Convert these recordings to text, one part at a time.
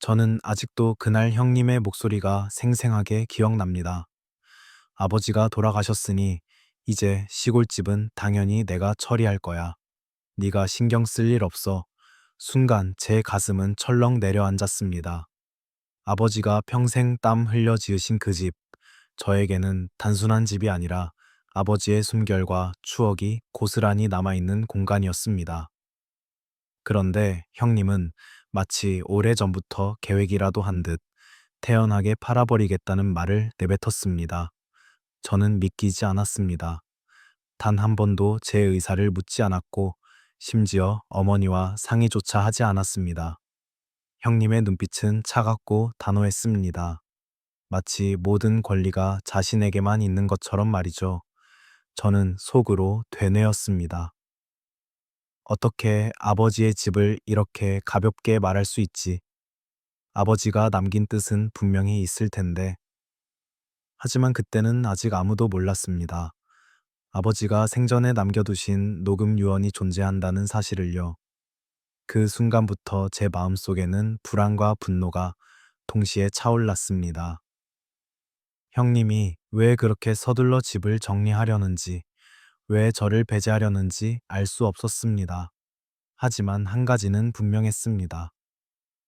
저는 아직도 그날 형님의 목소리가 생생하게 기억납니다. 아버지가 돌아가셨으니 이제 시골집은 당연히 내가 처리할 거야. 네가 신경 쓸 일 없어. 순간 제 가슴은 철렁 내려앉았습니다. 아버지가 평생 땀 흘려 지으신 그 집, 저에게는 단순한 집이 아니라 아버지의 숨결과 추억이 고스란히 남아있는 공간이었습니다. 그런데 형님은 마치 오래전부터 계획이라도 한 듯 태연하게 팔아버리겠다는 말을 내뱉었습니다. 저는 믿기지 않았습니다. 단 한 번도 제 의사를 묻지 않았고, 심지어 어머니와 상의조차 하지 않았습니다. 형님의 눈빛은 차갑고 단호했습니다. 마치 모든 권리가 자신에게만 있는 것처럼 말이죠. 저는 속으로 되뇌었습니다. 어떻게 아버지의 집을 이렇게 가볍게 말할 수 있지? 아버지가 남긴 뜻은 분명히 있을 텐데. 하지만 그때는 아직 아무도 몰랐습니다. 아버지가 생전에 남겨두신 녹음 유언이 존재한다는 사실을요. 그 순간부터 제 마음속에는 불안과 분노가 동시에 차올랐습니다. 형님이 왜 그렇게 서둘러 집을 정리하려는지, 왜 저를 배제하려는지 알 수 없었습니다. 하지만 한 가지는 분명했습니다.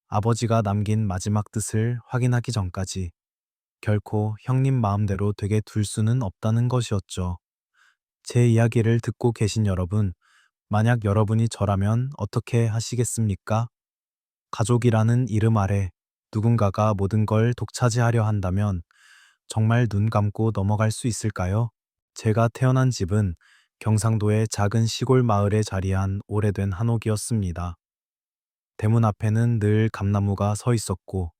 아버지가 남긴 마지막 뜻을 확인하기 전까지 결코 형님 마음대로 되게 둘 수는 없다는 것이었죠. 제 이야기를 듣고 계신 여러분, 만약 여러분이 저라면 어떻게 하시겠습니까? 가족이라는 이름 아래 누군가가 모든 걸 독차지하려 한다면 정말 눈 감고 넘어갈 수 있을까요? 제가 태어난 집은 경상도의 작은 시골 마을에 자리한 오래된 한옥이었습니다. 대문 앞에는 늘 감나무가 서 있었고,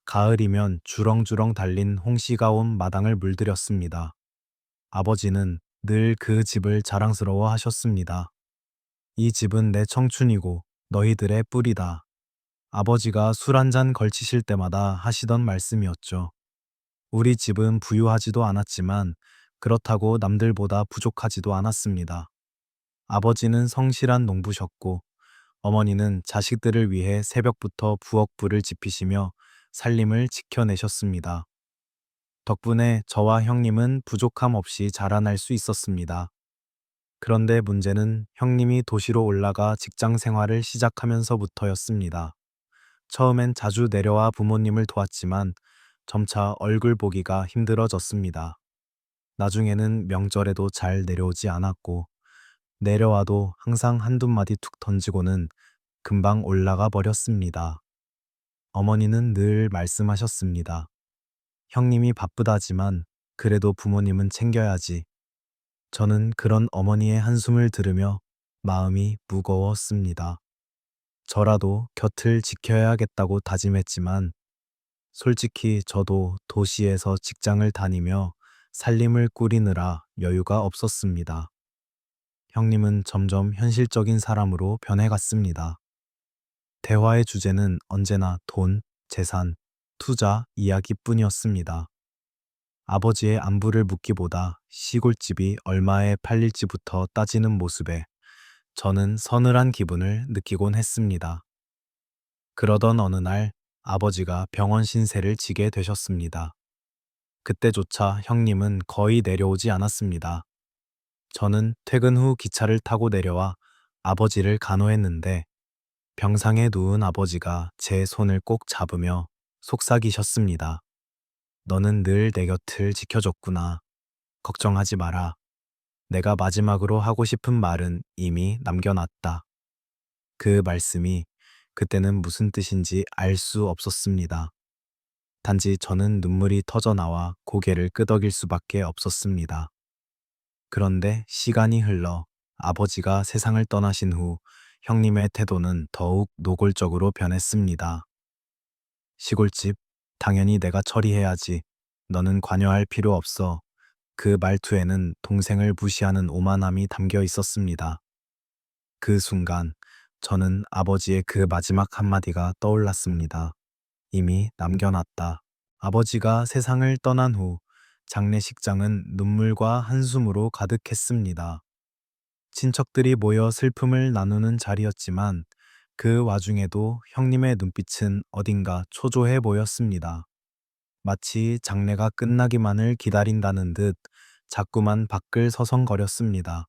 가을이면 주렁주렁 달린 홍시가 온 마당을 물들였습니다. 아버지는 늘 그 집을 자랑스러워 하셨습니다. 이 집은 내 청춘이고 너희들의 뿌리다. 아버지가 술 한 잔 걸치실 때마다 하시던 말씀이었죠. 우리 집은 부유하지도 않았지만 그렇다고 남들보다 부족하지도 않았습니다. 아버지는 성실한 농부셨고 어머니는 자식들을 위해 새벽부터 부엌불을 지피시며 살림을 지켜내셨습니다. 덕분에 저와 형님은 부족함 없이 자라날 수 있었습니다. 그런데 문제는 형님이 도시로 올라가 직장 생활을 시작하면서부터였습니다. 처음엔 자주 내려와 부모님을 도왔지만 점차 얼굴 보기가 힘들어졌습니다. 나중에는 명절에도 잘 내려오지 않았고, 내려와도 항상 한두 마디 툭 던지고는 금방 올라가 버렸습니다. 어머니는 늘 말씀하셨습니다. 형님이 바쁘다지만 그래도 부모님은 챙겨야지. 저는 그런 어머니의 한숨을 들으며 마음이 무거웠습니다. 저라도 곁을 지켜야겠다고 다짐했지만 솔직히 저도 도시에서 직장을 다니며 살림을 꾸리느라 여유가 없었습니다. 형님은 점점 현실적인 사람으로 변해갔습니다. 대화의 주제는 언제나 돈, 재산, 투자 이야기뿐이었습니다. 아버지의 안부를 묻기보다 시골집이 얼마에 팔릴지부터 따지는 모습에 저는 서늘한 기분을 느끼곤 했습니다. 그러던 어느 날 아버지가 병원 신세를 지게 되셨습니다. 그때조차 형님은 거의 내려오지 않았습니다. 저는 퇴근 후 기차를 타고 내려와 아버지를 간호했는데 병상에 누운 아버지가 제 손을 꼭 잡으며 속삭이셨습니다. 너는 늘 내 곁을 지켜줬구나. 걱정하지 마라. 내가 마지막으로 하고 싶은 말은 이미 남겨놨다. 그 말씀이 그때는 무슨 뜻인지 알 수 없었습니다. 단지 저는 눈물이 터져 나와 고개를 끄덕일 수밖에 없었습니다. 그런데 시간이 흘러 아버지가 세상을 떠나신 후 형님의 태도는 더욱 노골적으로 변했습니다. 시골집, 당연히 내가 처리해야지. 너는 관여할 필요 없어. 그 말투에는 동생을 무시하는 오만함이 담겨 있었습니다. 그 순간 저는 아버지의 그 마지막 한마디가 떠올랐습니다. 이미 남겨놨다. 아버지가 세상을 떠난 후 장례식장은 눈물과 한숨으로 가득했습니다. 친척들이 모여 슬픔을 나누는 자리였지만 그 와중에도 형님의 눈빛은 어딘가 초조해 보였습니다. 마치 장례가 끝나기만을 기다린다는 듯 자꾸만 밖을 서성거렸습니다.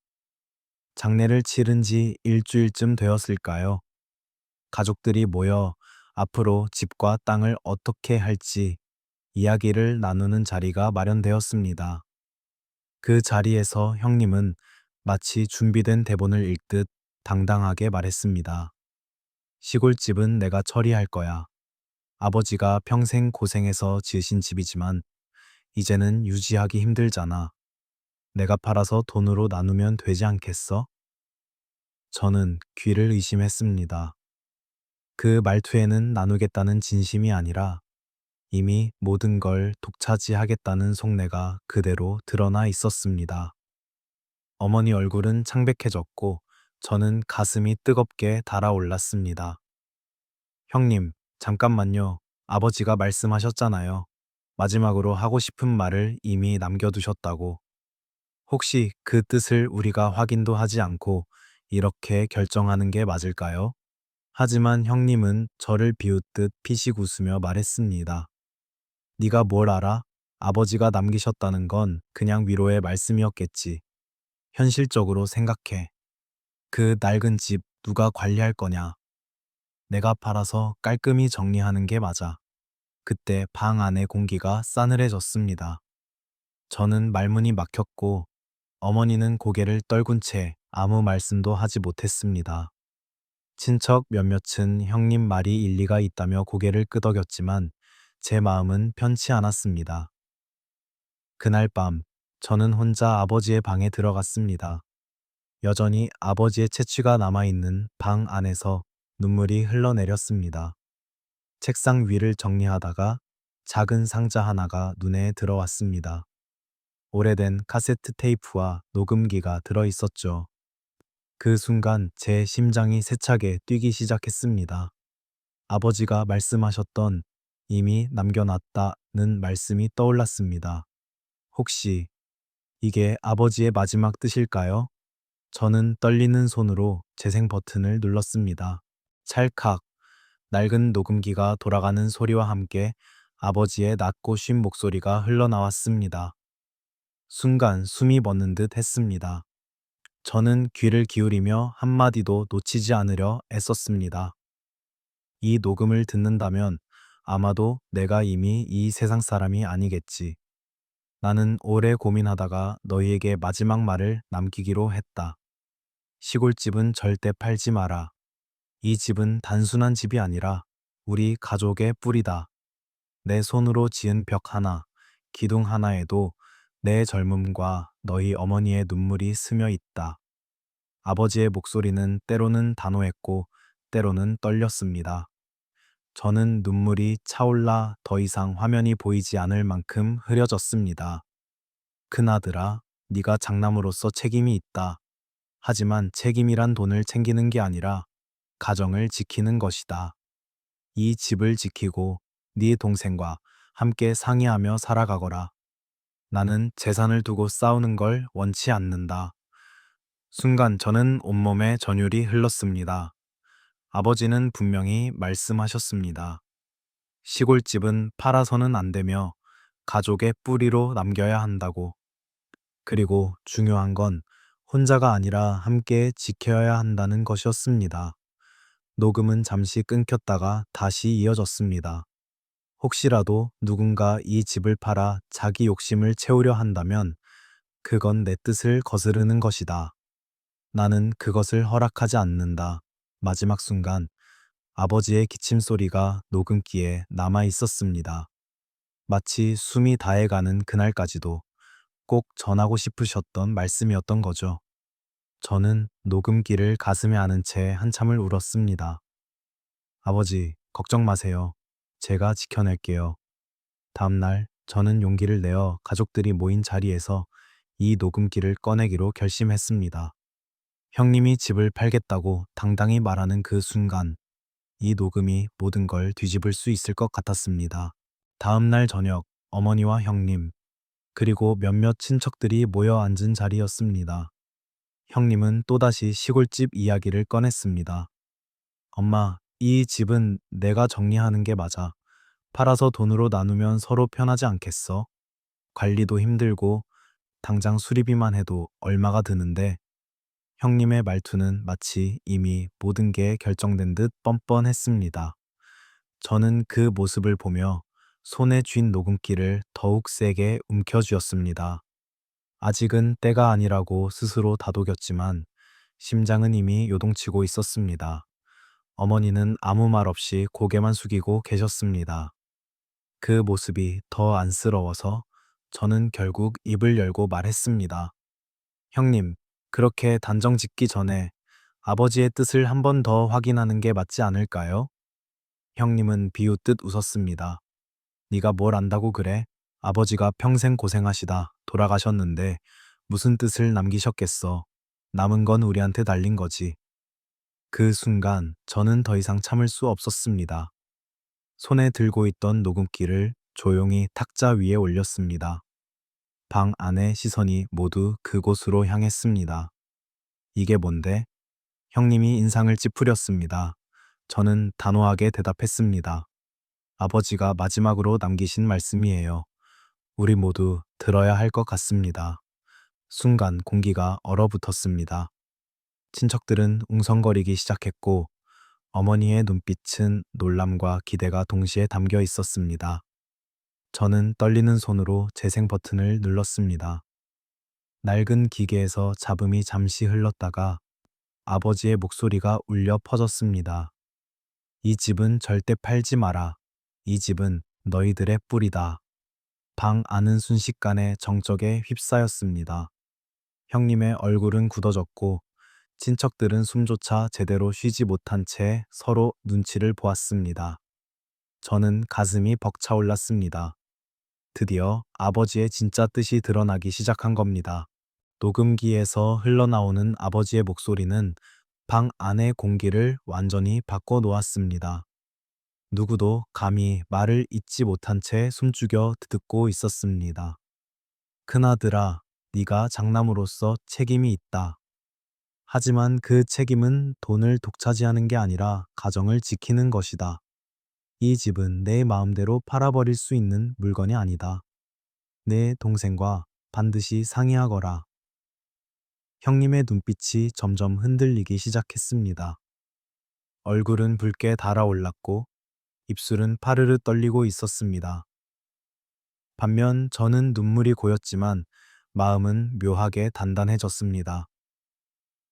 장례를 치른 지 일주일쯤 되었을까요? 가족들이 모여 앞으로 집과 땅을 어떻게 할지 이야기를 나누는 자리가 마련되었습니다. 그 자리에서 형님은 마치 준비된 대본을 읽듯 당당하게 말했습니다. 시골집은 내가 처리할 거야. 아버지가 평생 고생해서 지으신 집이지만 이제는 유지하기 힘들잖아. 내가 팔아서 돈으로 나누면 되지 않겠어? 저는 귀를 의심했습니다. 그 말투에는 나누겠다는 진심이 아니라 이미 모든 걸 독차지하겠다는 속내가 그대로 드러나 있었습니다. 어머니 얼굴은 창백해졌고 저는 가슴이 뜨겁게 달아올랐습니다. 형님, 잠깐만요. 아버지가 말씀하셨잖아요. 마지막으로 하고 싶은 말을 이미 남겨두셨다고. 혹시 그 뜻을 우리가 확인도 하지 않고 이렇게 결정하는 게 맞을까요? 하지만 형님은 저를 비웃듯 피식 웃으며 말했습니다. 네가 뭘 알아? 아버지가 남기셨다는 건 그냥 위로의 말씀이었겠지. 현실적으로 생각해. 그 낡은 집 누가 관리할 거냐? 내가 팔아서 깔끔히 정리하는 게 맞아. 그때 방 안의 공기가 싸늘해졌습니다. 저는 말문이 막혔고 어머니는 고개를 떨군 채 아무 말씀도 하지 못했습니다. 친척 몇몇은 형님 말이 일리가 있다며 고개를 끄덕였지만 제 마음은 편치 않았습니다. 그날 밤 저는 혼자 아버지의 방에 들어갔습니다. 여전히 아버지의 채취가 남아있는 방 안에서 눈물이 흘러내렸습니다. 책상 위를 정리하다가 작은 상자 하나가 눈에 들어왔습니다. 오래된 카세트 테이프와 녹음기가 들어있었죠. 그 순간 제 심장이 세차게 뛰기 시작했습니다. 아버지가 말씀하셨던 이미 남겨놨다는 말씀이 떠올랐습니다. 혹시 이게 아버지의 마지막 뜻일까요? 저는 떨리는 손으로 재생 버튼을 눌렀습니다. 찰칵, 낡은 녹음기가 돌아가는 소리와 함께 아버지의 낮고 쉰 목소리가 흘러나왔습니다. 순간 숨이 멎는 듯 했습니다. 저는 귀를 기울이며 한마디도 놓치지 않으려 애썼습니다. 이 녹음을 듣는다면 아마도 내가 이미 이 세상 사람이 아니겠지. 나는 오래 고민하다가 너희에게 마지막 말을 남기기로 했다. 시골집은 절대 팔지 마라. 이 집은 단순한 집이 아니라 우리 가족의 뿌리다. 내 손으로 지은 벽 하나, 기둥 하나에도 내 젊음과 너희 어머니의 눈물이 스며 있다. 아버지의 목소리는 때로는 단호했고 때로는 떨렸습니다. 저는 눈물이 차올라 더 이상 화면이 보이지 않을 만큼 흐려졌습니다. 큰아들아, 네가 장남으로서 책임이 있다. 하지만 책임이란 돈을 챙기는 게 아니라 가정을 지키는 것이다. 이 집을 지키고 네 동생과 함께 상의하며 살아가거라. 나는 재산을 두고 싸우는 걸 원치 않는다. 순간 저는 온몸에 전율이 흘렀습니다. 아버지는 분명히 말씀하셨습니다. 시골집은 팔아서는 안 되며 가족의 뿌리로 남겨야 한다고. 그리고 중요한 건 혼자가 아니라 함께 지켜야 한다는 것이었습니다. 녹음은 잠시 끊겼다가 다시 이어졌습니다. 혹시라도 누군가 이 집을 팔아 자기 욕심을 채우려 한다면 그건 내 뜻을 거스르는 것이다. 나는 그것을 허락하지 않는다. 마지막 순간 아버지의 기침 소리가 녹음기에 남아 있었습니다. 마치 숨이 다해가는 그날까지도 꼭 전하고 싶으셨던 말씀이었던 거죠. 저는 녹음기를 가슴에 안은 채 한참을 울었습니다. 아버지, 걱정 마세요. 제가 지켜낼게요. 다음 날 저는 용기를 내어 가족들이 모인 자리에서 이 녹음기를 꺼내기로 결심했습니다. 형님이 집을 팔겠다고 당당히 말하는 그 순간 이 녹음이 모든 걸 뒤집을 수 있을 것 같았습니다. 다음 날 저녁 어머니와 형님 그리고 몇몇 친척들이 모여 앉은 자리였습니다. 형님은 또다시 시골집 이야기를 꺼냈습니다. 엄마, 이 집은 내가 정리하는 게 맞아. 팔아서 돈으로 나누면 서로 편하지 않겠어? 관리도 힘들고 당장 수리비만 해도 얼마가 드는데 형님의 말투는 마치 이미 모든 게 결정된 듯 뻔뻔했습니다. 저는 그 모습을 보며 손에 쥔 녹음기를 더욱 세게 움켜쥐었습니다. 아직은 때가 아니라고 스스로 다독였지만 심장은 이미 요동치고 있었습니다. 어머니는 아무 말 없이 고개만 숙이고 계셨습니다. 그 모습이 더 안쓰러워서 저는 결국 입을 열고 말했습니다. 형님, 그렇게 단정 짓기 전에 아버지의 뜻을 한 번 더 확인하는 게 맞지 않을까요? 형님은 비웃듯 웃었습니다. 네가 뭘 안다고 그래? 아버지가 평생 고생하시다 돌아가셨는데 무슨 뜻을 남기셨겠어. 남은 건 우리한테 달린 거지. 그 순간 저는 더 이상 참을 수 없었습니다. 손에 들고 있던 녹음기를 조용히 탁자 위에 올렸습니다. 방 안의 시선이 모두 그곳으로 향했습니다. 이게 뭔데? 형님이 인상을 찌푸렸습니다. 저는 단호하게 대답했습니다. 아버지가 마지막으로 남기신 말씀이에요. 우리 모두 들어야 할 것 같습니다. 순간 공기가 얼어붙었습니다. 친척들은 웅성거리기 시작했고 어머니의 눈빛은 놀람과 기대가 동시에 담겨 있었습니다. 저는 떨리는 손으로 재생 버튼을 눌렀습니다. 낡은 기계에서 잡음이 잠시 흘렀다가 아버지의 목소리가 울려 퍼졌습니다. 이 집은 절대 팔지 마라. 이 집은 너희들의 뿌리다. 방 안은 순식간에 정적에 휩싸였습니다. 형님의 얼굴은 굳어졌고 친척들은 숨조차 제대로 쉬지 못한 채 서로 눈치를 보았습니다. 저는 가슴이 벅차올랐습니다. 드디어 아버지의 진짜 뜻이 드러나기 시작한 겁니다. 녹음기에서 흘러나오는 아버지의 목소리는 방 안의 공기를 완전히 바꿔 놓았습니다. 누구도 감히 말을 잇지 못한 채 숨죽여 듣고 있었습니다. 큰아들아, 네가 장남으로서 책임이 있다. 하지만 그 책임은 돈을 독차지하는 게 아니라 가정을 지키는 것이다. 이 집은 내 마음대로 팔아버릴 수 있는 물건이 아니다. 내 동생과 반드시 상의하거라. 형님의 눈빛이 점점 흔들리기 시작했습니다. 얼굴은 붉게 달아올랐고 입술은 파르르 떨리고 있었습니다. 반면 저는 눈물이 고였지만 마음은 묘하게 단단해졌습니다.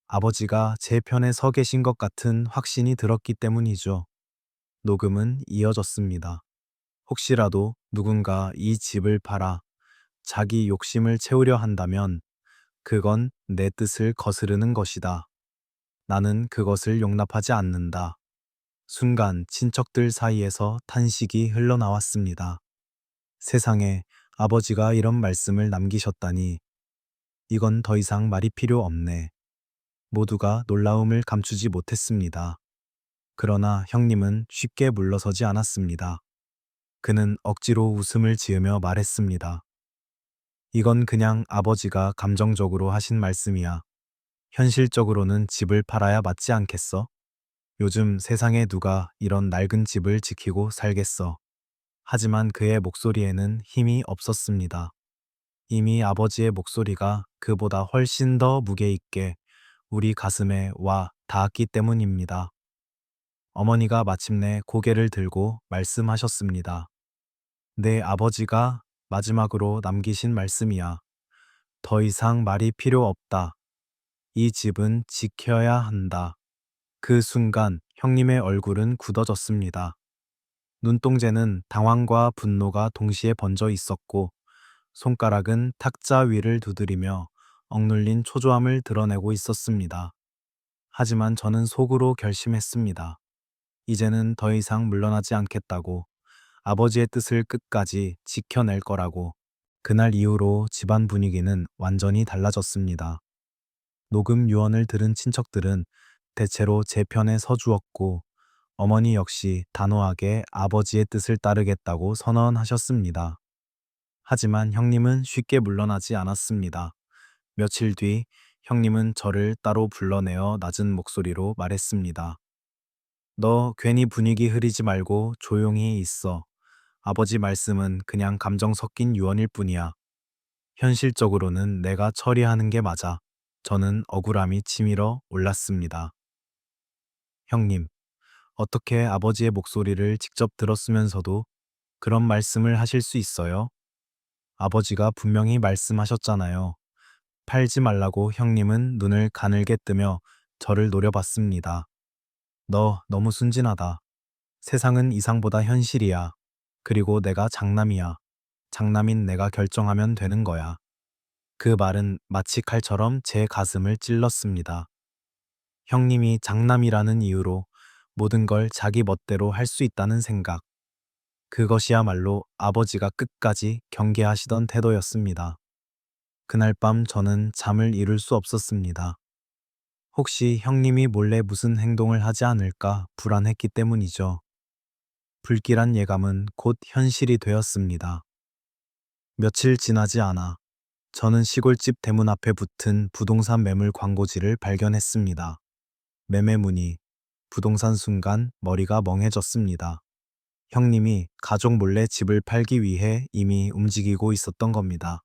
아버지가 제 편에 서 계신 것 같은 확신이 들었기 때문이죠. 녹음은 이어졌습니다. 혹시라도 누군가 이 집을 팔아 자기 욕심을 채우려 한다면 그건 내 뜻을 거스르는 것이다. 나는 그것을 용납하지 않는다. 순간 친척들 사이에서 탄식이 흘러나왔습니다. 세상에 아버지가 이런 말씀을 남기셨다니. 이건 더 이상 말이 필요 없네. 모두가 놀라움을 감추지 못했습니다. 그러나 형님은 쉽게 물러서지 않았습니다. 그는 억지로 웃음을 지으며 말했습니다. 이건 그냥 아버지가 감정적으로 하신 말씀이야. 현실적으로는 집을 팔아야 맞지 않겠어? 요즘 세상에 누가 이런 낡은 집을 지키고 살겠어. 하지만 그의 목소리에는 힘이 없었습니다. 이미 아버지의 목소리가 그보다 훨씬 더 무게 있게 우리 가슴에 와 닿았기 때문입니다. 어머니가 마침내 고개를 들고 말씀하셨습니다. 내 아버지가 마지막으로 남기신 말씀이야. 더 이상 말이 필요 없다. 이 집은 지켜야 한다. 그 순간 형님의 얼굴은 굳어졌습니다. 눈동자는 당황과 분노가 동시에 번져 있었고 손가락은 탁자 위를 두드리며 억눌린 초조함을 드러내고 있었습니다. 하지만 저는 속으로 결심했습니다. 이제는 더 이상 물러나지 않겠다고, 아버지의 뜻을 끝까지 지켜낼 거라고. 그날 이후로 집안 분위기는 완전히 달라졌습니다. 녹음 유언을 들은 친척들은 대체로 제 편에 서주었고 어머니 역시 단호하게 아버지의 뜻을 따르겠다고 선언하셨습니다. 하지만 형님은 쉽게 물러나지 않았습니다. 며칠 뒤 형님은 저를 따로 불러내어 낮은 목소리로 말했습니다. 너 괜히 분위기 흐리지 말고 조용히 있어. 아버지 말씀은 그냥 감정 섞인 유언일 뿐이야. 현실적으로는 내가 처리하는 게 맞아. 저는 억울함이 치밀어 올랐습니다. 형님, 어떻게 아버지의 목소리를 직접 들었으면서도 그런 말씀을 하실 수 있어요? 아버지가 분명히 말씀하셨잖아요. 팔지 말라고. 형님은 눈을 가늘게 뜨며 저를 노려봤습니다. 너 너무 순진하다. 세상은 이상보다 현실이야. 그리고 내가 장남이야. 장남인 내가 결정하면 되는 거야. 그 말은 마치 칼처럼 제 가슴을 찔렀습니다. 형님이 장남이라는 이유로 모든 걸 자기 멋대로 할 수 있다는 생각. 그것이야말로 아버지가 끝까지 경계하시던 태도였습니다. 그날 밤 저는 잠을 이룰 수 없었습니다. 혹시 형님이 몰래 무슨 행동을 하지 않을까 불안했기 때문이죠. 불길한 예감은 곧 현실이 되었습니다. 며칠 지나지 않아 저는 시골집 대문 앞에 붙은 부동산 매물 광고지를 발견했습니다. 매매문의, 부동산. 순간 머리가 멍해졌습니다. 형님이 가족 몰래 집을 팔기 위해 이미 움직이고 있었던 겁니다.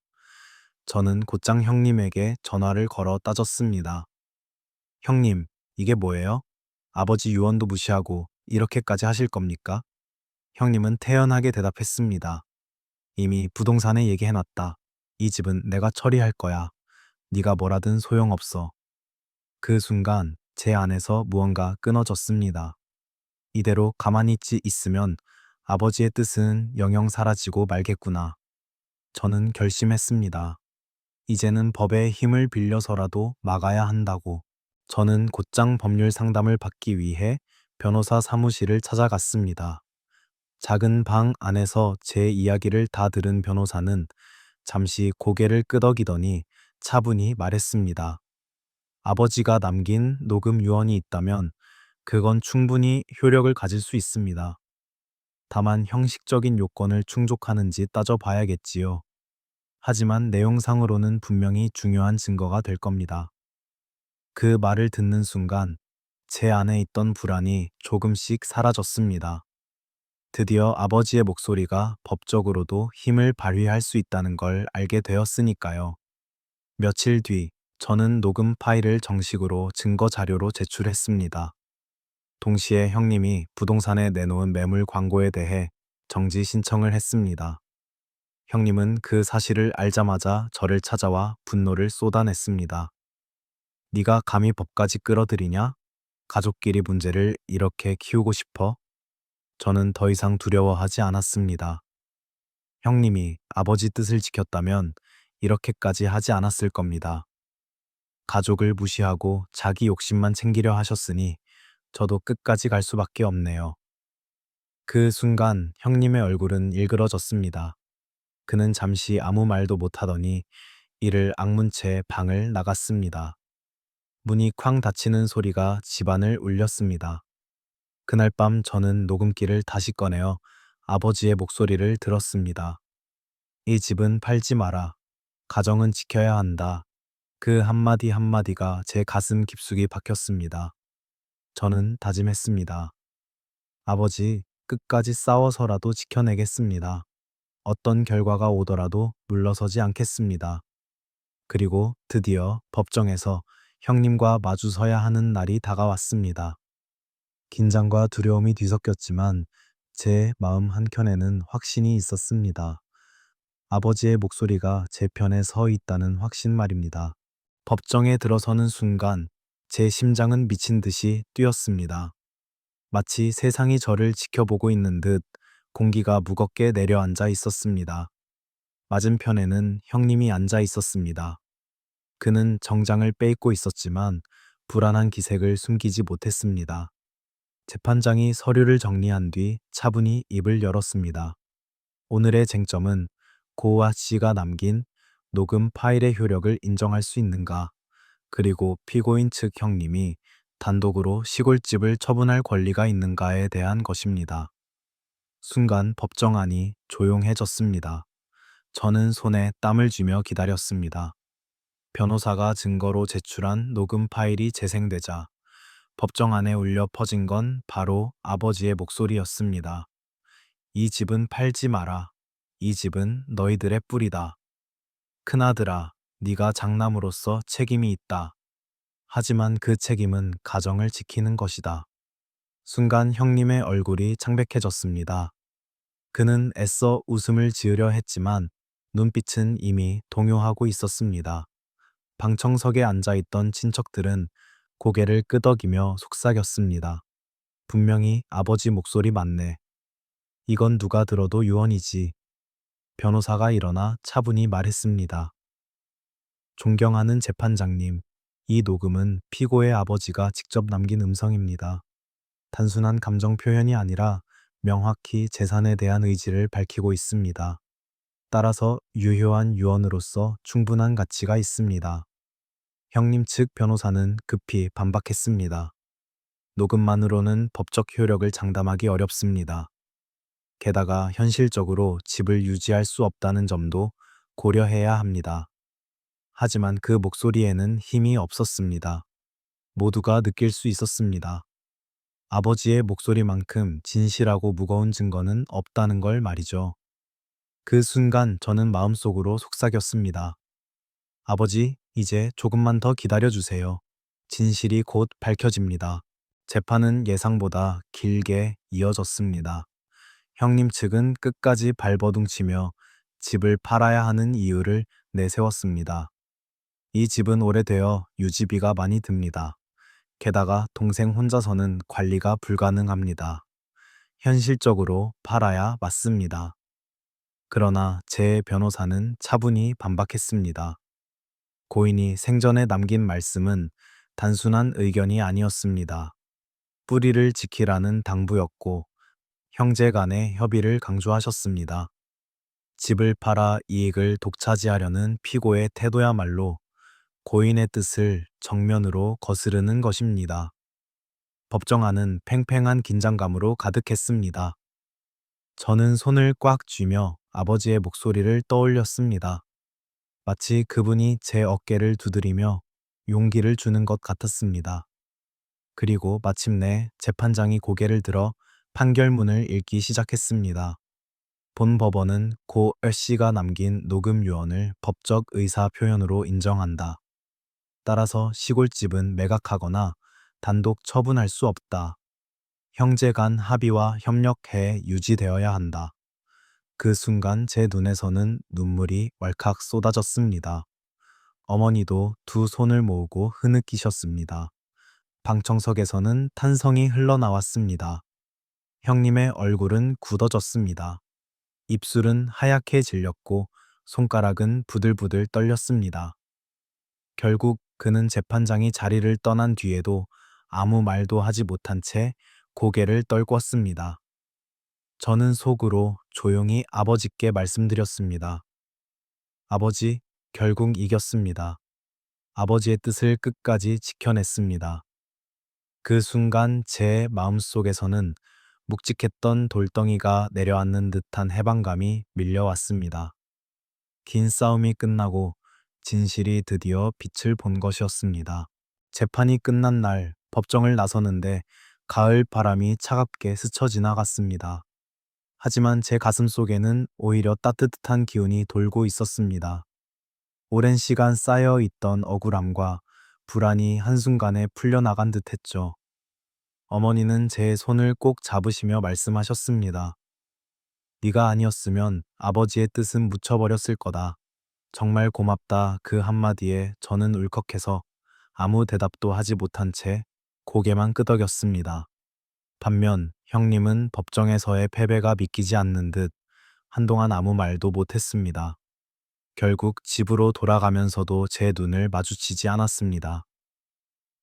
저는 곧장 형님에게 전화를 걸어 따졌습니다. 형님, 이게 뭐예요? 아버지 유언도 무시하고 이렇게까지 하실 겁니까? 형님은 태연하게 대답했습니다. 이미 부동산에 얘기해놨다. 이 집은 내가 처리할 거야. 네가 뭐라든 소용없어. 그 순간 제 안에서 무언가 끊어졌습니다. 이대로 가만히 있으면 아버지의 뜻은 영영 사라지고 말겠구나. 저는 결심했습니다. 이제는 법의 힘을 빌려서라도 막아야 한다고. 저는 곧장 법률 상담을 받기 위해 변호사 사무실을 찾아갔습니다. 작은 방 안에서 제 이야기를 다 들은 변호사는 잠시 고개를 끄덕이더니 차분히 말했습니다. 아버지가 남긴 녹음 유언이 있다면 그건 충분히 효력을 가질 수 있습니다. 다만 형식적인 요건을 충족하는지 따져봐야겠지요. 하지만 내용상으로는 분명히 중요한 증거가 될 겁니다. 그 말을 듣는 순간 제 안에 있던 불안이 조금씩 사라졌습니다. 드디어 아버지의 목소리가 법적으로도 힘을 발휘할 수 있다는 걸 알게 되었으니까요. 며칠 뒤 저는 녹음 파일을 정식으로 증거 자료로 제출했습니다. 동시에 형님이 부동산에 내놓은 매물 광고에 대해 정지 신청을 했습니다. 형님은 그 사실을 알자마자 저를 찾아와 분노를 쏟아냈습니다. 네가 감히 법까지 끌어들이냐? 가족끼리 문제를 이렇게 키우고 싶어? 저는 더 이상 두려워하지 않았습니다. 형님이 아버지 뜻을 지켰다면 이렇게까지 하지 않았을 겁니다. 가족을 무시하고 자기 욕심만 챙기려 하셨으니 저도 끝까지 갈 수밖에 없네요. 그 순간 형님의 얼굴은 일그러졌습니다. 그는 잠시 아무 말도 못하더니 이를 악문 채 방을 나갔습니다. 문이 쾅 닫히는 소리가 집안을 울렸습니다. 그날 밤 저는 녹음기를 다시 꺼내어 아버지의 목소리를 들었습니다. 이 집은 팔지 마라. 가정은 지켜야 한다. 그 한마디 한마디가 제 가슴 깊숙이 박혔습니다. 저는 다짐했습니다. 아버지, 끝까지 싸워서라도 지켜내겠습니다. 어떤 결과가 오더라도 물러서지 않겠습니다. 그리고 드디어 법정에서 형님과 마주서야 하는 날이 다가왔습니다. 긴장과 두려움이 뒤섞였지만 제 마음 한켠에는 확신이 있었습니다. 아버지의 목소리가 제 편에 서 있다는 확신 말입니다. 법정에 들어서는 순간 제 심장은 미친 듯이 뛰었습니다. 마치 세상이 저를 지켜보고 있는 듯 공기가 무겁게 내려앉아 있었습니다. 맞은편에는 형님이 앉아 있었습니다. 그는 정장을 빼입고 있었지만 불안한 기색을 숨기지 못했습니다. 재판장이 서류를 정리한 뒤 차분히 입을 열었습니다. 오늘의 쟁점은 고아 씨가 남긴 녹음 파일의 효력을 인정할 수 있는가, 그리고 피고인 측 형님이 단독으로 시골집을 처분할 권리가 있는가에 대한 것입니다. 순간 법정 안이 조용해졌습니다. 저는 손에 땀을 쥐며 기다렸습니다. 변호사가 증거로 제출한 녹음 파일이 재생되자 법정 안에 울려 퍼진 건 바로 아버지의 목소리였습니다. 이 집은 팔지 마라. 이 집은 너희들의 뿌리다. 큰아들아, 네가 장남으로서 책임이 있다. 하지만 그 책임은 가정을 지키는 것이다. 순간 형님의 얼굴이 창백해졌습니다. 그는 애써 웃음을 지으려 했지만 눈빛은 이미 동요하고 있었습니다. 방청석에 앉아있던 친척들은 고개를 끄덕이며 속삭였습니다. 분명히 아버지 목소리 맞네. 이건 누가 들어도 유언이지. 변호사가 일어나 차분히 말했습니다. 존경하는 재판장님, 이 녹음은 피고의 아버지가 직접 남긴 음성입니다. 단순한 감정 표현이 아니라 명확히 재산에 대한 의지를 밝히고 있습니다. 따라서 유효한 유언으로서 충분한 가치가 있습니다. 형님 측 변호사는 급히 반박했습니다. 녹음만으로는 법적 효력을 장담하기 어렵습니다. 게다가 현실적으로 집을 유지할 수 없다는 점도 고려해야 합니다. 하지만 그 목소리에는 힘이 없었습니다. 모두가 느낄 수 있었습니다. 아버지의 목소리만큼 진실하고 무거운 증거는 없다는 걸 말이죠. 그 순간 저는 마음속으로 속삭였습니다. 아버지, 이제 조금만 더 기다려주세요. 진실이 곧 밝혀집니다. 재판은 예상보다 길게 이어졌습니다. 형님 측은 끝까지 발버둥치며 집을 팔아야 하는 이유를 내세웠습니다. 이 집은 오래되어 유지비가 많이 듭니다. 게다가 동생 혼자서는 관리가 불가능합니다. 현실적으로 팔아야 맞습니다. 그러나 제 변호사는 차분히 반박했습니다. 고인이 생전에 남긴 말씀은 단순한 의견이 아니었습니다. 뿌리를 지키라는 당부였고 형제 간의 협의를 강조하셨습니다. 집을 팔아 이익을 독차지하려는 피고의 태도야말로 고인의 뜻을 정면으로 거스르는 것입니다. 법정 안은 팽팽한 긴장감으로 가득했습니다. 저는 손을 꽉 쥐며 아버지의 목소리를 떠올렸습니다. 마치 그분이 제 어깨를 두드리며 용기를 주는 것 같았습니다. 그리고 마침내 재판장이 고개를 들어 판결문을 읽기 시작했습니다. 본 법원은 고 L씨가 남긴 녹음 유언을 법적 의사 표현으로 인정한다. 따라서 시골집은 매각하거나 단독 처분할 수 없다. 형제 간 합의와 협력해 유지되어야 한다. 그 순간 제 눈에서는 눈물이 왈칵 쏟아졌습니다. 어머니도 두 손을 모으고 흐느끼셨습니다. 방청석에서는 탄성이 흘러나왔습니다. 형님의 얼굴은 굳어졌습니다. 입술은 하얗게 질렸고 손가락은 부들부들 떨렸습니다. 결국 그는 재판장이 자리를 떠난 뒤에도 아무 말도 하지 못한 채 고개를 떨궜습니다. 저는 속으로 조용히 아버지께 말씀드렸습니다. 아버지, 결국 이겼습니다. 아버지의 뜻을 끝까지 지켜냈습니다. 그 순간 제 마음속에서는 묵직했던 돌덩이가 내려앉는 듯한 해방감이 밀려왔습니다. 긴 싸움이 끝나고 진실이 드디어 빛을 본 것이었습니다. 재판이 끝난 날 법정을 나서는데 가을 바람이 차갑게 스쳐 지나갔습니다. 하지만 제 가슴 속에는 오히려 따뜻한 기운이 돌고 있었습니다. 오랜 시간 쌓여 있던 억울함과 불안이 한순간에 풀려나간 듯 했죠. 어머니는 제 손을 꼭 잡으시며 말씀하셨습니다. 네가 아니었으면 아버지의 뜻은 묻혀버렸을 거다. 정말 고맙다. 그 한마디에 저는 울컥해서 아무 대답도 하지 못한 채 고개만 끄덕였습니다. 반면 형님은 법정에서의 패배가 믿기지 않는 듯 한동안 아무 말도 못했습니다. 결국 집으로 돌아가면서도 제 눈을 마주치지 않았습니다.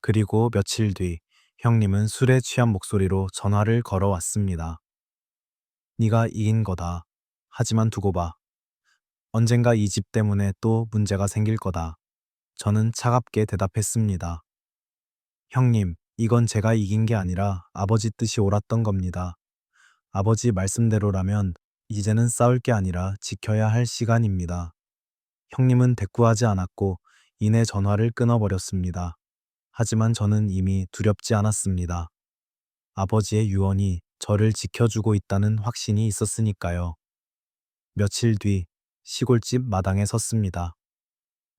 그리고 며칠 뒤 형님은 술에 취한 목소리로 전화를 걸어왔습니다. 네가 이긴 거다. 하지만 두고 봐. 언젠가 이 집 때문에 또 문제가 생길 거다. 저는 차갑게 대답했습니다. 형님, 이건 제가 이긴 게 아니라 아버지 뜻이 옳았던 겁니다. 아버지 말씀대로라면 이제는 싸울 게 아니라 지켜야 할 시간입니다. 형님은 대꾸하지 않았고 이내 전화를 끊어버렸습니다. 하지만 저는 이미 두렵지 않았습니다. 아버지의 유언이 저를 지켜주고 있다는 확신이 있었으니까요. 며칠 뒤 시골집 마당에 섰습니다.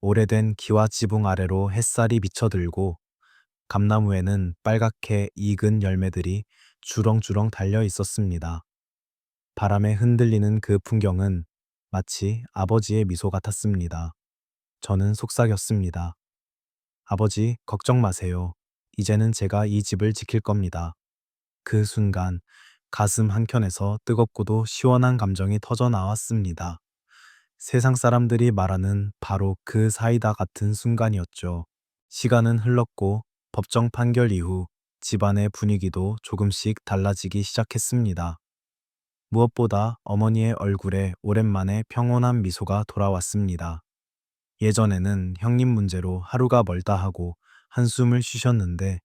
오래된 기와 지붕 아래로 햇살이 비쳐들고 감나무에는 빨갛게 익은 열매들이 주렁주렁 달려 있었습니다. 바람에 흔들리는 그 풍경은 마치 아버지의 미소 같았습니다. 저는 속삭였습니다. 아버지, 걱정 마세요. 이제는 제가 이 집을 지킬 겁니다. 그 순간 가슴 한켠에서 뜨겁고도 시원한 감정이 터져 나왔습니다. 세상 사람들이 말하는 바로 그 사이다 같은 순간이었죠. 시간은 흘렀고 법정 판결 이후 집안의 분위기도 조금씩 달라지기 시작했습니다. 무엇보다 어머니의 얼굴에 오랜만에 평온한 미소가 돌아왔습니다. 예전에는 형님 문제로 하루가 멀다 하고 한숨을 쉬셨는데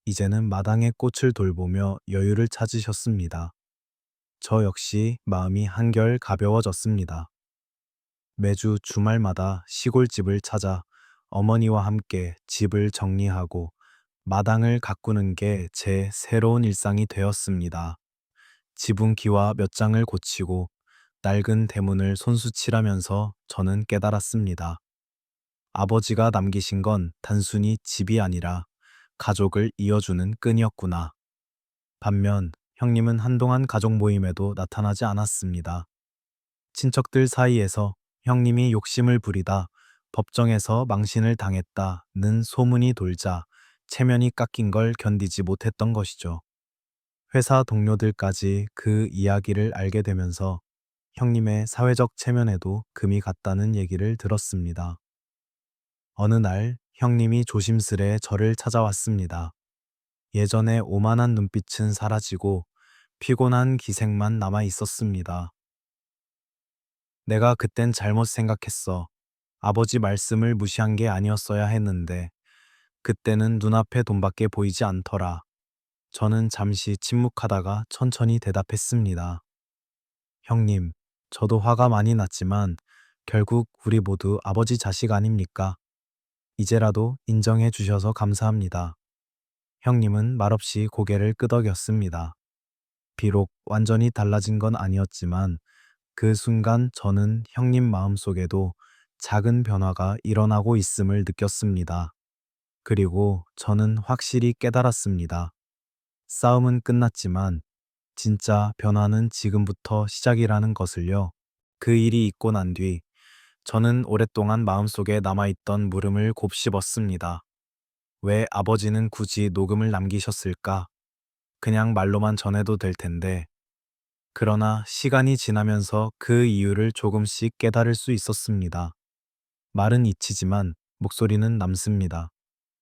이제는 마당의 꽃을 돌보며 여유를 찾으셨습니다. 저 역시 마음이 한결 가벼워졌습니다. 매주 주말마다 시골집을 찾아 어머니와 함께 집을 정리하고 마당을 가꾸는 게 제 새로운 일상이 되었습니다. 지붕기와 몇 장을 고치고 낡은 대문을 손수 칠하면서 저는 깨달았습니다. 아버지가 남기신 건 단순히 집이 아니라 가족을 이어주는 끈이었구나. 반면 형님은 한동안 가족 모임에도 나타나지 않았습니다. 친척들 사이에서 형님이 욕심을 부리다 법정에서 망신을 당했다는 소문이 돌자 체면이 깎인 걸 견디지 못했던 것이죠. 회사 동료들까지 그 이야기를 알게 되면서 형님의 사회적 체면에도 금이 갔다는 얘기를 들었습니다. 어느 날 형님이 조심스레 저를 찾아왔습니다. 예전에 오만한 눈빛은 사라지고 피곤한 기색만 남아 있었습니다. 내가 그땐 잘못 생각했어. 아버지 말씀을 무시한 게 아니었어야 했는데 그때는 눈앞에 돈밖에 보이지 않더라. 저는 잠시 침묵하다가 천천히 대답했습니다. 형님, 저도 화가 많이 났지만 결국 우리 모두 아버지 자식 아닙니까? 이제라도 인정해 주셔서 감사합니다. 형님은 말없이 고개를 끄덕였습니다. 비록 완전히 달라진 건 아니었지만 그 순간 저는 형님 마음속에도 작은 변화가 일어나고 있음을 느꼈습니다. 그리고 저는 확실히 깨달았습니다. 싸움은 끝났지만 진짜 변화는 지금부터 시작이라는 것을요. 그 일이 있고 난 뒤 저는 오랫동안 마음속에 남아있던 물음을 곱씹었습니다. 왜 아버지는 굳이 녹음을 남기셨을까? 그냥 말로만 전해도 될 텐데. 그러나 시간이 지나면서 그 이유를 조금씩 깨달을 수 있었습니다. 말은 잊히지만 목소리는 남습니다.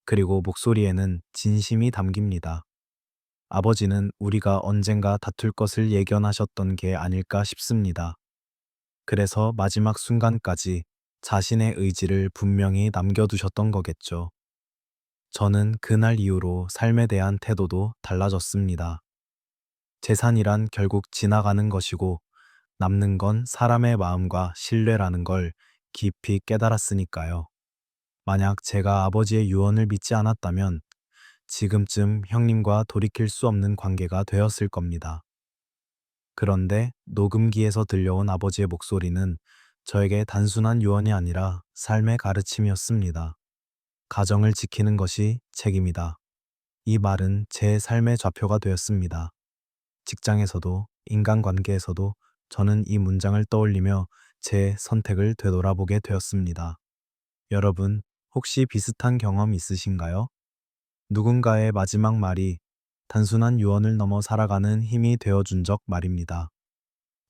그리고 목소리에는 진심이 담깁니다. 아버지는 우리가 언젠가 다툴 것을 예견하셨던 게 아닐까 싶습니다. 그래서 마지막 순간까지 자신의 의지를 분명히 남겨두셨던 거겠죠. 저는 그날 이후로 삶에 대한 태도도 달라졌습니다. 재산이란 결국 지나가는 것이고 남는 건 사람의 마음과 신뢰라는 걸 깊이 깨달았으니까요. 만약 제가 아버지의 유언을 믿지 않았다면 지금쯤 형님과 돌이킬 수 없는 관계가 되었을 겁니다. 그런데 녹음기에서 들려온 아버지의 목소리는 저에게 단순한 유언이 아니라 삶의 가르침이었습니다. 가정을 지키는 것이 책임이다. 이 말은 제 삶의 좌표가 되었습니다. 직장에서도 인간관계에서도 저는 이 문장을 떠올리며 제 선택을 되돌아보게 되었습니다. 여러분, 혹시 비슷한 경험 있으신가요? 누군가의 마지막 말이 단순한 유언을 넘어 살아가는 힘이 되어준 적 말입니다.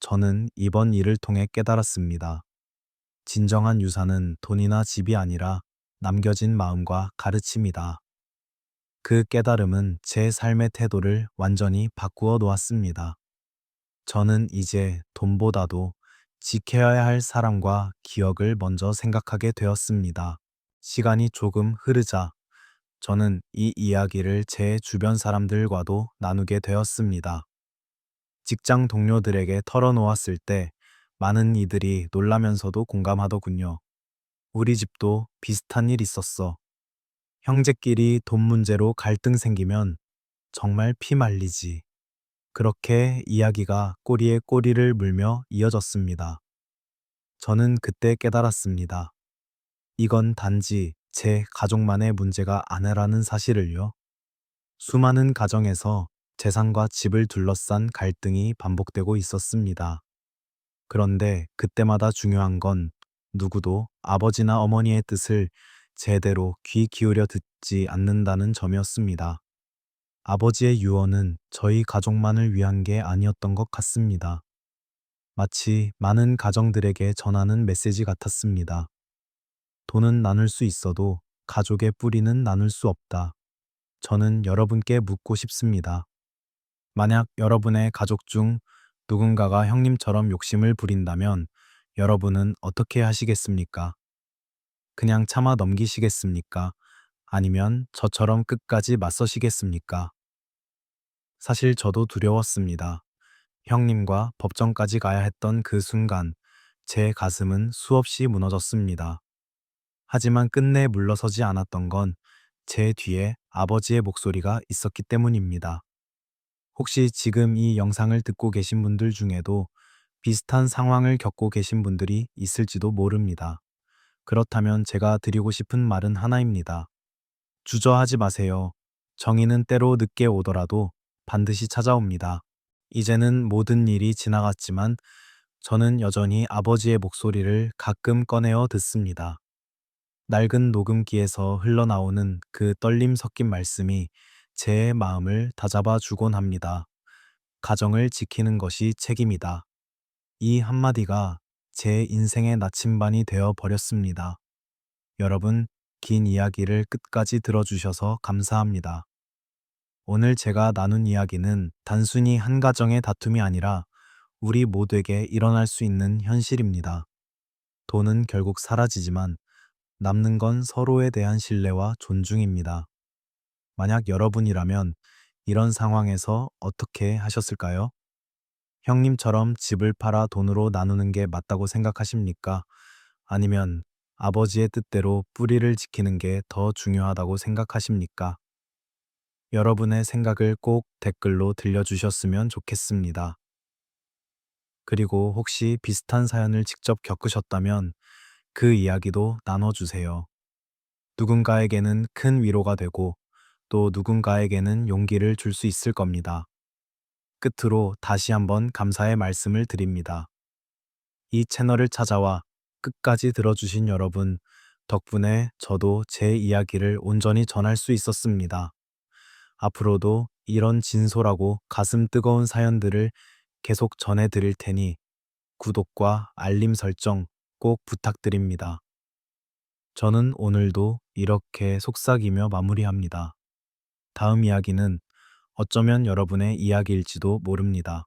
저는 이번 일을 통해 깨달았습니다. 진정한 유산은 돈이나 집이 아니라 남겨진 마음과 가르침이다. 그 깨달음은 제 삶의 태도를 완전히 바꾸어 놓았습니다. 저는 이제 돈보다도 지켜야 할 사람과 기억을 먼저 생각하게 되었습니다. 시간이 조금 흐르자 저는 이 이야기를 제 주변 사람들과도 나누게 되었습니다. 직장 동료들에게 털어놓았을 때 많은 이들이 놀라면서도 공감하더군요. 우리 집도 비슷한 일 있었어. 형제끼리 돈 문제로 갈등 생기면 정말 피 말리지. 그렇게 이야기가 꼬리에 꼬리를 물며 이어졌습니다. 저는 그때 깨달았습니다. 이건 단지 제 가족만의 문제가 아니라는 사실을요. 수많은 가정에서 재산과 집을 둘러싼 갈등이 반복되고 있었습니다. 그런데 그때마다 중요한 건 누구도 아버지나 어머니의 뜻을 제대로 귀 기울여 듣지 않는다는 점이었습니다. 아버지의 유언은 저희 가족만을 위한 게 아니었던 것 같습니다. 마치 많은 가정들에게 전하는 메시지 같았습니다. 돈은 나눌 수 있어도 가족의 뿌리는 나눌 수 없다. 저는 여러분께 묻고 싶습니다. 만약 여러분의 가족 중 누군가가 형님처럼 욕심을 부린다면 여러분은 어떻게 하시겠습니까? 그냥 참아 넘기시겠습니까? 아니면 저처럼 끝까지 맞서시겠습니까? 사실 저도 두려웠습니다. 형님과 법정까지 가야 했던 그 순간 제 가슴은 수없이 무너졌습니다. 하지만 끝내 물러서지 않았던 건 제 뒤에 아버지의 목소리가 있었기 때문입니다. 혹시 지금 이 영상을 듣고 계신 분들 중에도 비슷한 상황을 겪고 계신 분들이 있을지도 모릅니다. 그렇다면 제가 드리고 싶은 말은 하나입니다. 주저하지 마세요. 정의는 때로 늦게 오더라도 반드시 찾아옵니다. 이제는 모든 일이 지나갔지만 저는 여전히 아버지의 목소리를 가끔 꺼내어 듣습니다. 낡은 녹음기에서 흘러나오는 그 떨림 섞인 말씀이 제 마음을 다잡아 주곤 합니다. 가정을 지키는 것이 책임이다. 이 한마디가 제 인생의 나침반이 되어 버렸습니다. 여러분, 긴 이야기를 끝까지 들어주셔서 감사합니다. 오늘 제가 나눈 이야기는 단순히 한 가정의 다툼이 아니라 우리 모두에게 일어날 수 있는 현실입니다. 돈은 결국 사라지지만 남는 건 서로에 대한 신뢰와 존중입니다. 만약 여러분이라면 이런 상황에서 어떻게 하셨을까요? 형님처럼 집을 팔아 돈으로 나누는 게 맞다고 생각하십니까? 아니면 아버지의 뜻대로 뿌리를 지키는 게 더 중요하다고 생각하십니까? 여러분의 생각을 꼭 댓글로 들려주셨으면 좋겠습니다. 그리고 혹시 비슷한 사연을 직접 겪으셨다면 그 이야기도 나눠주세요. 누군가에게는 큰 위로가 되고 또 누군가에게는 용기를 줄 수 있을 겁니다. 끝으로 다시 한번 감사의 말씀을 드립니다. 이 채널을 찾아와 끝까지 들어주신 여러분 덕분에 저도 제 이야기를 온전히 전할 수 있었습니다. 앞으로도 이런 진솔하고 가슴 뜨거운 사연들을 계속 전해드릴 테니 구독과 알림 설정 꼭 부탁드립니다. 저는 오늘도 이렇게 속삭이며 마무리합니다. 다음 이야기는 어쩌면 여러분의 이야기일지도 모릅니다.